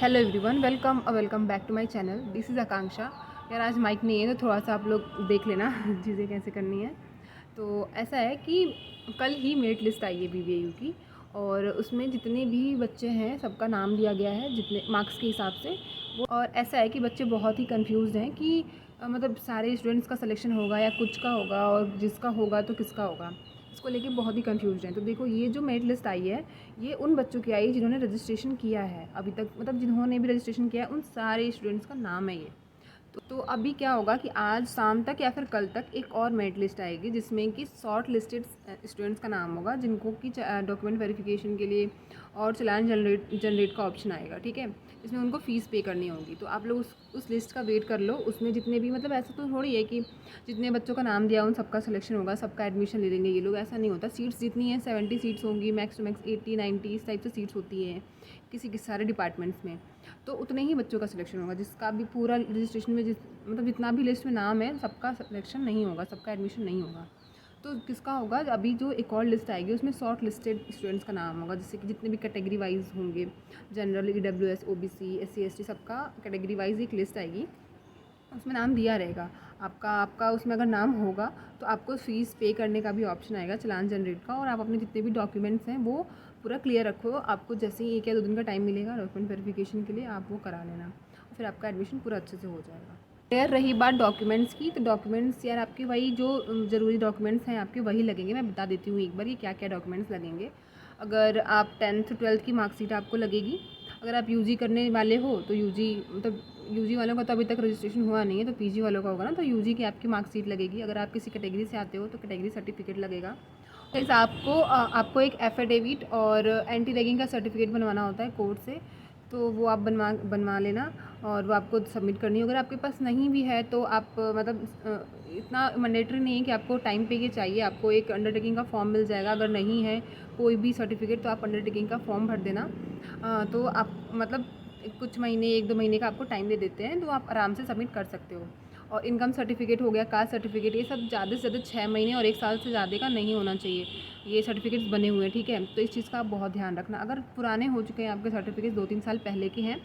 Hello everyone, welcome back to my channel. This is Akanksha. यार आज mic नहीं है तो थोड़ा सा आप लोग देख लेना चीज़ें कैसे करनी है। तो ऐसा है कि कल ही मेरिट लिस्ट आई है बीबीएयू की, और उसमें जितने भी बच्चे हैं सबका नाम दिया गया है जितने मार्क्स के हिसाब से। वो और ऐसा है कि बच्चे बहुत ही कंफ्यूज हैं कि मतलब सारे स्टूडेंट्स का सिलेक्शन होगा या कुछ का होगा, और जिसका होगा तो किसका होगा, इसको लेके बहुत ही कंफ्यूज हैं। तो देखो, ये जो मेरिट लिस्ट आई है ये उन बच्चों की आई जिन्होंने रजिस्ट्रेशन किया है अभी तक, मतलब जिन्होंने भी रजिस्ट्रेशन किया है उन सारे स्टूडेंट्स का नाम है ये। तो अभी क्या होगा कि आज शाम तक या फिर कल तक एक और मेरिट लिस्ट आएगी जिसमें कि शॉर्ट लिस्टेड स्टूडेंट्स का नाम होगा, जिनको कि डॉक्यूमेंट वेरिफिकेशन के लिए और चालान जनरेट का ऑप्शन आएगा। ठीक है, इसमें उनको फ़ीस पे करनी होगी। तो आप लोग उस लिस्ट का वेट कर लो। उसमें जितने भी, मतलब ऐसा तो थोड़ी है कि जितने बच्चों का नाम दिया उन सबका सिलेक्शन होगा, सबका एडमिशन ले लेंगे ये लोग, ऐसा नहीं होता। सीट्स जितनी हैं 70 सीट्स होंगी, मैक्स टू मैक्स 80-90 इस टाइप से सीट्स होती हैं किसी सारे डिपार्टमेंट्स में। तो उतने ही बच्चों का सिलेक्शन होगा, जिसका भी पूरा रजिस्ट्रेशन में मतलब जितना भी लिस्ट में नाम है सबका सिलेक्शन नहीं होगा, सबका एडमिशन नहीं होगा। तो किसका होगा? अभी जो एक और लिस्ट आएगी उसमें शॉर्ट लिस्टेड स्टूडेंट्स का नाम होगा, जैसे कि जितने भी कैटेगरी वाइज होंगे, general, EWS, OBC, SC ST, सबका कैटेगरी वाइज एक लिस्ट आएगी, उसमें नाम दिया रहेगा आपका उसमें अगर नाम होगा तो आपको फ़ीस पे करने का भी ऑप्शन आएगा, चालान जनरेट का। और आप अपने जितने भी डॉक्यूमेंट्स हैं वो पूरा क्लियर रखो। आपको जैसे ही 1 या 2 दिन का टाइम मिलेगा डॉक्यूमेंट वेरिफिकेशन के लिए, आप वो करा लेना, फिर आपका एडमिशन पूरा अच्छे से हो जाएगा। यार रही बात डॉक्यूमेंट्स की, तो डॉक्यूमेंट्स यार आपके वही जो ज़रूरी डॉक्यूमेंट्स हैं आपके वही लगेंगे। मैं बता देती हूँ एक बार ये क्या क्या डॉक्यूमेंट्स लगेंगे। अगर आप 10th 12th की मार्कशीट आपको लगेगी। अगर आप यूजी करने वाले हो तो यूजी, मतलब यूजी वालों का तो अभी तक रजिस्ट्रेशन हुआ नहीं है, तो पीजी वालों का होगा ना, तो यूजी की आपकी मार्कशीट लगेगी। अगर आप किसी कैटेगरी से आते हो तो कैटेगरी सर्टिफिकेट लगेगा। गाइस आपको एक एफिडेविट और एंटी रैगिंग का सर्टिफिकेट बनवाना होता है कोर्ट से, तो वो आप बनवा लेना और वो आपको सबमिट करनी है। अगर आपके पास नहीं भी है तो आप मतलब इतना मैंडेटरी नहीं है कि आपको टाइम पे ये चाहिए। आपको एक अंडरटेकिंग का फॉर्म मिल जाएगा, अगर नहीं है कोई भी सर्टिफिकेट तो आप अंडरटेकिंग का फॉर्म भर देना। तो आप मतलब कुछ महीने, 1-2 महीने का आपको टाइम दे देते हैं, तो आप आराम से सबमिट कर सकते हो। और इनकम सर्टिफिकेट हो गया, कास्ट सर्टिफिकेट, ये सब ज़्यादा से ज़्यादा 6 महीने और 1 साल से ज़्यादा का नहीं होना चाहिए ये सर्टिफिकेट्स बने हुए हैं। ठीक है, तो इस चीज़ का आप बहुत ध्यान रखना। अगर पुराने हो चुके हैं आपके सर्टिफिकेट्स, 2-3 साल पहले के हैं,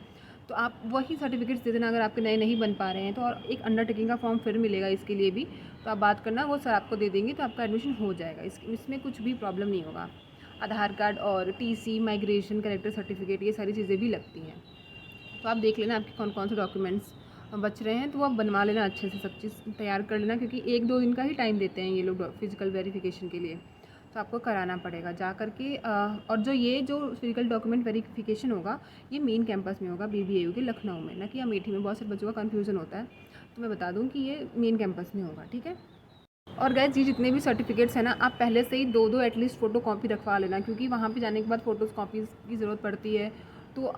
तो आप वही सर्टिफिकेट्स दे देना। अगर आपके नए नहीं बन पा रहे हैं तो, और एक अंडरटेकिंग का फॉर्म फिर मिलेगा इसके लिए भी, तो आप बात करना, वो सर आपको दे देंगे, तो आपका एडमिशन हो जाएगा। इसमें कुछ भी प्रॉब्लम नहीं होगा। आधार कार्ड और TC, माइग्रेशन, कैरेक्टर सर्टिफिकेट, ये सारी चीज़ें भी लगती हैं। तो आप देख लेना आपके कौन कौन से डॉक्यूमेंट्स बच रहे हैं, तो वो आप बनवा लेना, अच्छे से सब चीज़ तैयार कर लेना, क्योंकि 1-2 दिन का ही टाइम देते हैं ये लोग फिजिकल वेरिफिकेशन के लिए। तो आपको कराना पड़ेगा जा कर के। और जो फिजिकल डॉक्यूमेंट वेरिफिकेशन होगा ये मेन कैंपस में होगा, BBAU के लखनऊ में, ना कि अमेठी में। बहुत सारे बच्चों का कन्फ्यूज़न होता है, तो मैं बता दूँ कि ये मेन कैंपस में होगा। ठीक है, और गाइस ये जितने भी सर्टिफिकेट्स हैं ना, आप पहले से ही 2-2 एटलीस्ट फ़ोटो कॉपी रखवा लेना, क्योंकि वहाँ पे जाने के बाद फ़ोटोज़ कॉपीज़ की ज़रूरत पड़ती है। तो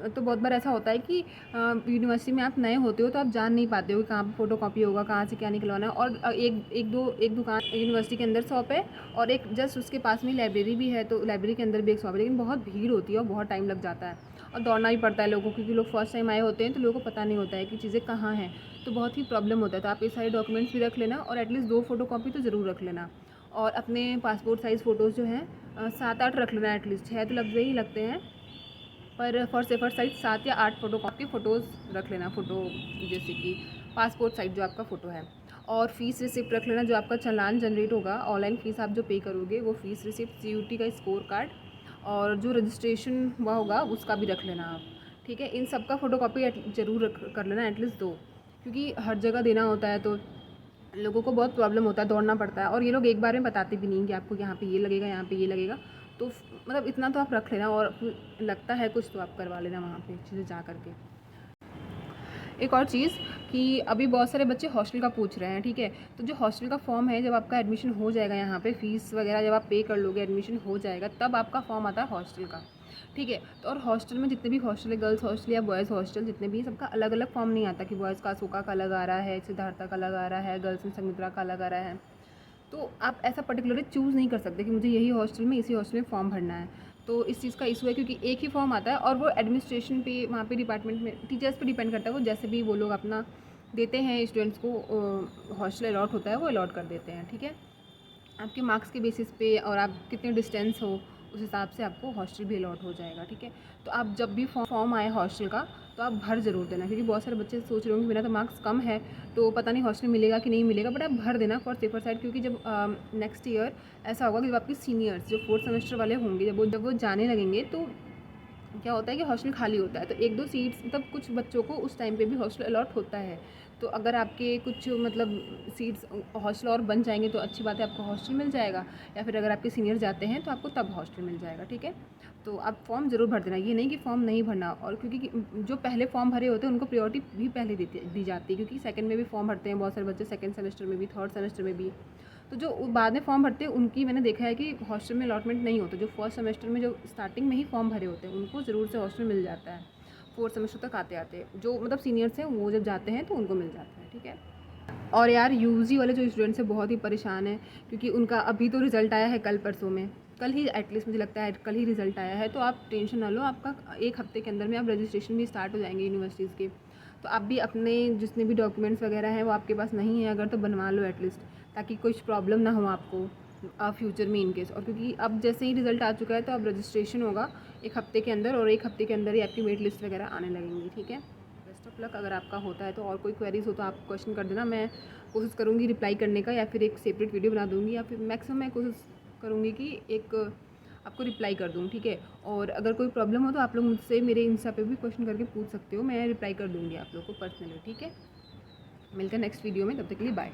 तो बहुत बार ऐसा होता है कि यूनिवर्सिटी में आप नए होते हो तो आप जान नहीं पाते हो कि कहाँ पे फ़ोटो कॉपी होगा, कहाँ से क्या निकलवाना है। और एक दुकान यूनिवर्सिटी के अंदर शॉप है, और एक जस्ट उसके पास में लाइब्रेरी भी है, तो लाइब्रेरी के अंदर भी एक शॉप है, लेकिन बहुत भीड़ होती है और बहुत टाइम लग जाता है, और दौड़ना भी पड़ता है लोगों को, क्योंकि लोग फर्स्ट टाइम आए होते हैं तो लोगों को पता नहीं होता है कि चीज़ें कहाँ हैं, तो बहुत ही प्रॉब्लम होता है। तो आप ये सारे डॉक्यूमेंट्स भी रख लेना, और एटलीस्ट 2 फ़ोटो कॉपी तो ज़रूर रख लेना। और अपने पासपोर्ट साइज़ फ़ोटोज़ जो हैं 7-8 रख लेना, एटलीस्ट 6 तो लगते ही लगते हैं, पर फॉर सेफर साइज़ 7 या 8 फ़ोटो कॉपी फ़ोटोज़ रख लेना। फ़ोटो जैसे कि पासपोर्ट साइज़ जो आपका फ़ोटो है, और फ़ीस रिसिप्ट रख लेना। जो आपका चालान जनरेट होगा, ऑनलाइन फ़ीस आप जो पे करोगे, वो फ़ीस रिसिप्ट, CUT का स्कोर कार्ड, और जो रजिस्ट्रेशन हुआ होगा उसका भी रख लेना आप। ठीक है, इन सब का फ़ोटोकॉपी ज़रूर कर लेना, एटलीस्ट 2, क्योंकि हर जगह देना होता है तो लोगों को बहुत प्रॉब्लम होता है, दौड़ना पड़ता है, और ये लोग एक बार में बताते भी नहीं कि आपको यहाँ पे ये लगेगा, यहाँ पे ये लगेगा। तो मतलब इतना तो आप रख लेना, और फिर लगता है कुछ तो आप करवा लेना वहाँ पे चीज़ें जा करके। एक और चीज़ कि अभी बहुत सारे बच्चे हॉस्टल का पूछ रहे हैं। ठीक है, तो जो हॉस्टल का फॉर्म है, जब आपका एडमिशन हो जाएगा यहाँ पे, फ़ीस वगैरह जब आप पे कर लोगे, एडमिशन हो जाएगा, तब आपका फॉर्म आता है हॉस्टल का। ठीक है, तो और हॉस्टल में जितने भी हॉस्टल है, गर्ल्स हॉस्टल या बॉयज़ हॉस्टल जितने भी, सबका अलग अलग फॉर्म नहीं आता कि बॉयज़ का अशोका का अलग आ रहा है, सिद्धार्था का अलग आ रहा है, गर्ल्स में संमित्रा का अलग आ रहा है। तो आप ऐसा पर्टिकुलरली चूज़ नहीं कर सकते कि मुझे यही हॉस्टल में, इसी हॉस्टल में फॉर्म भरना है। तो इस चीज़ का इशू है, क्योंकि एक ही फॉर्म आता है, और वो एडमिनिस्ट्रेशन पे, वहाँ पे डिपार्टमेंट में टीचर्स पे डिपेंड करता है। वो जैसे भी वो लोग अपना देते हैं स्टूडेंट्स को, हॉस्टल अलॉट होता है वो अलॉट कर देते हैं। ठीक है, आपके मार्क्स के बेसिस पे और आप कितने डिस्टेंस हो उस हिसाब से आपको हॉस्टल भी अलॉट हो जाएगा, ठीक है। तो आप जब भी फॉर्म आए हॉस्टल का तो आप भर ज़रूर देना, क्योंकि बहुत सारे बच्चे सोच रहे होंगे मेरा तो मार्क्स कम है तो पता नहीं हॉस्टल मिलेगा कि नहीं मिलेगा, बट आप भर देना फॉर सेफर साइड। क्योंकि जब नेक्स्ट ईयर ऐसा होगा कि जब आपके सीनियर्स जो 4th सेमेस्टर वाले होंगे जब वो जाने लगेंगे तो क्या होता है कि हॉस्टल खाली होता है, तो 1-2 सीट्स मतलब कुछ बच्चों को उस टाइम पे भी हॉस्टल अलॉट होता है। तो अगर आपके कुछ मतलब सीट्स हॉस्टल और बन जाएंगे तो अच्छी बात है, आपको हॉस्टल मिल जाएगा, या फिर अगर आपके सीनियर जाते हैं तो आपको तब हॉस्टल मिल जाएगा, ठीक है। तो आप फॉर्म ज़रूर भर देना, ये नहीं कि फ़ॉर्म नहीं भरना। और क्योंकि जो पहले फॉर्म भरे होते हैं उनको प्रायोरिटी भी पहले दी जाती है, क्योंकि सेकंड में भी फॉर्म भरते हैं बहुत सारे बच्चे, सेकंड सेमेस्टर में भी, थर्ड सेमेस्टर में भी। तो जो बाद में फॉर्म भरते हैं उनकी मैंने देखा है कि हॉस्टल में अलॉटमेंट नहीं होता। जो फर्स्ट सेमेस्टर में जो स्टार्टिंग में ही फॉर्म भरे होते हैं उनको ज़रूर से हॉस्टल मिल जाता है, 4th सेमेस्टर तक आते आते जो मतलब सीनियर्स हैं वो जब जाते हैं तो उनको मिल जाता है, ठीक है। और यार यूजी वाले जो स्टूडेंट्स हैं बहुत ही परेशान हैं, क्योंकि उनका अभी तो रिज़ल्ट आया है कल परसों में, कल ही एटलीस्ट मुझे लगता है कल ही रिज़ल्ट आया है। तो आप टेंशन ना लो, आपका 1 हफ्ते के अंदर में आप रजिस्ट्रेशन भी स्टार्ट हो जाएंगे यूनिवर्सिटीज़ के। तो आप भी अपने जितने भी डॉक्यूमेंट्स वगैरह हैं वो आपके पास नहीं है अगर, तो बनवा लो एटलीस्ट, ताकि कुछ प्रॉब्लम ना हो आपको फ्यूचर में इन केस। और क्योंकि अब जैसे ही रिज़ल्ट आ चुका है तो अब रजिस्ट्रेशन होगा 1 हफ्ते के अंदर, और 1 हफ्ते के अंदर ही आपकी वेट लिस्ट वगैरह आने लगेंगी, ठीक है। बेस्ट ऑफ लक अगर आपका होता है तो। और कोई क्वेरीज हो तो आप क्वेश्चन कर देना, मैं कोशिश करूँगी रिप्लाई करने का, या फिर एक सेपरेट वीडियो बना दूँगी, या फिर मैक्सिमम मैं कोशिश करूँगी कि एक आपको रिप्लाई कर दूँ, ठीक है। और अगर कोई प्रॉब्लम हो तो आप लोग मुझसे मेरे इंस्टा पे भी क्वेश्चन करके पूछ सकते हो, मैं रिप्लाई कर दूँगी आप लोग को पर्सनली, ठीक है। मिलते हैं नेक्स्ट वीडियो में, तब तक के लिए बाय।